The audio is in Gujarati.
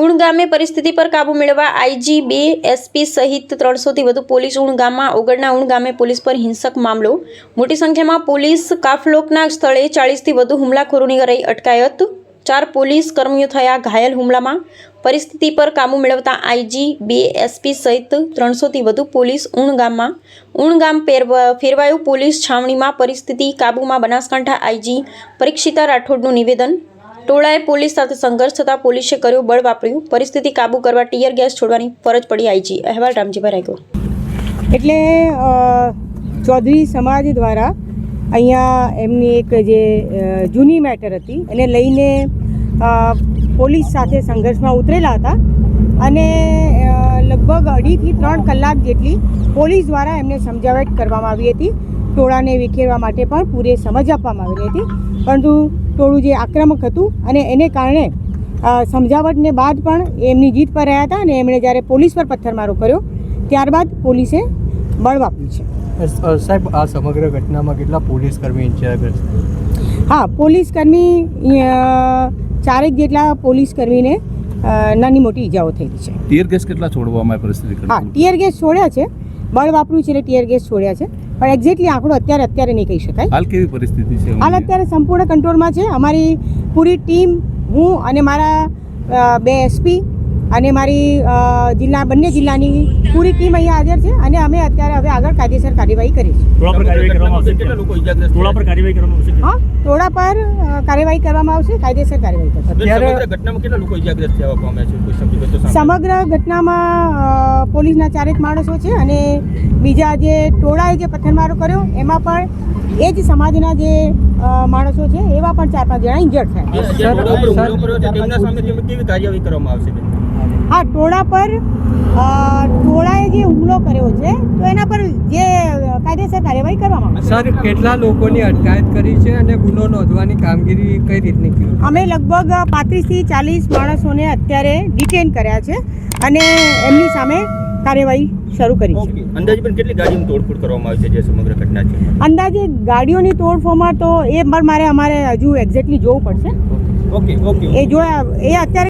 ઉણ ગામે પરિસ્થિતિ પર કાબૂ મેળવવા આઈજી 2 એસપી સહિત 300થી વધુ પોલીસ ઉણ ગામમાં ઓગળના ઉણ ગામે પોલીસ પર હિંસક મામલો મોટી સંખ્યામાં પોલીસ કાફલોકના સ્થળે 40થી વધુ હુમલાખોરોની રહી અટકાયત 4 પોલીસ કર્મીઓ થયા ઘાયલ હુમલામાં પરિસ્થિતિ પર કાબૂ મેળવતા આઈજી 2 એસપી સહિત 300થી વધુ પોલીસ ઉણ ગામ ફેરવાયું પોલીસ છાવણીમાં પરિસ્થિતિ કાબૂમાં બનાસકાંઠા આઈજી પરીક્ષિતા રાઠોડનું નિવેદન ટોળાએ પોલીસ સાથે સંઘર્ષ થતાં પોલીસે કર્યો બળ વાપર્યું પરિસ્થિતિ કાબૂ કરવા ટીયર ગેસ છોડવાની ફરજ પડી આઈજી અહેવાલ રામજીભાઈ રાયગોર। એટલે ચૌધરી સમાજ દ્વારા અહીંયા એમની એક જે જૂની મેટર હતી એને લઈને પોલીસ સાથે સંઘર્ષમાં ઉતરેલા હતા અને લગભગ 2.5 થી 3 કલાક જેટલી પોલીસ દ્વારા એમને સમજાવટ કરવામાં આવી હતી। ટોળાને વિખેરવા માટે પણ પૂરે સમજ આપવામાં આવેલી હતી પરંતુ ટોળું જે આક્રમક હતું અને એને કારણે સમજાવટને બાદ પણ એમની જીત પર રહ્યા હતા અને એમણે જ્યારે પોલીસ પર પથ્થરમારો કર્યો ત્યારબાદ પોલીસે બળ વાપર્યું છે। સાહેબ આ સમગ્ર ઘટનામાં કેટલા પોલીસ કર્મી ઇન્ચાર્જ? હા, પોલીસ કર્મી 4 જેટલા પોલીસ કર્મીને નાની મોટી ઈજાઓ થયેલી છે। ટીયર ગેસ કેટલા છોડવામાં પરિસ્થિતિ? હા, ટીયર ગેસ છોડ્યા છે, બળ વાપર્યું છે એટલે ટીયર ગેસ છોડ્યા છે પણ એક્ઝેક્ટલી આંકડો અત્યારે નહીં કહી શકાય। હાલ કેવી પરિસ્થિતિ છે? હાલ અત્યારે સંપૂર્ણ કંટ્રોલમાં છે। અમારી પૂરી ટીમ, હું અને મારા 2 એસપી અને મારી બંને જિલ્લાની પૂરી ટીમ અહીંયા હાજર છે અને અમે અત્યારે હવે આગળ કાયદેસર કાર્યવાહી કરી છે। ટોળા પર કાર્યવાહી કરવામાં આવશે, કાયદેસર કાર્યવાહી થશે। ઘટનામાં કેટલા લોકો ઇજાગ્રસ્ત થયા પામ્યા છે? કોઈ શબ્દ તો સમગ્ર ઘટનામાં પોલીસના 4 માણસો છે અને બીજા જે ટોળાએ જે પથ્થરમારો કર્યો એમાં પણ એ જ સમાજના જે માણસો છે એવા પણ 4-5 જણા ઇન્જર્ડ થયા। કેવી કાર્યવાહી કરવામાં આવશે? હા, ટોળા પર ટોળાએ જે હુમલો કર્યો છે તો એના પર જે કાયદેસર કાર્યવાહી કરવામાં આવશે। સર, કેટલા લોકોની અટકાયત કરી છે અને ગુનો નોંધવાની કામગીરી કઈ રીતની કરી? અમે લગભગ 35 થી 40 માણસોને અત્યારે ડિટેન કર્યા છે અને એમની સામે કાર્યવાહી શરૂ કરી છે। અંદાજે પણ કેટલી ગાડીઓની તોડફોડ કરવામાં આવી છે જે સમગ્ર ઘટના છે? અંદાજે ગાડીઓની તોડફોડમાં તો અમારે હજુ એક્ઝેક્ટલી જોવું પડશે। ઓકે એ અત્યારે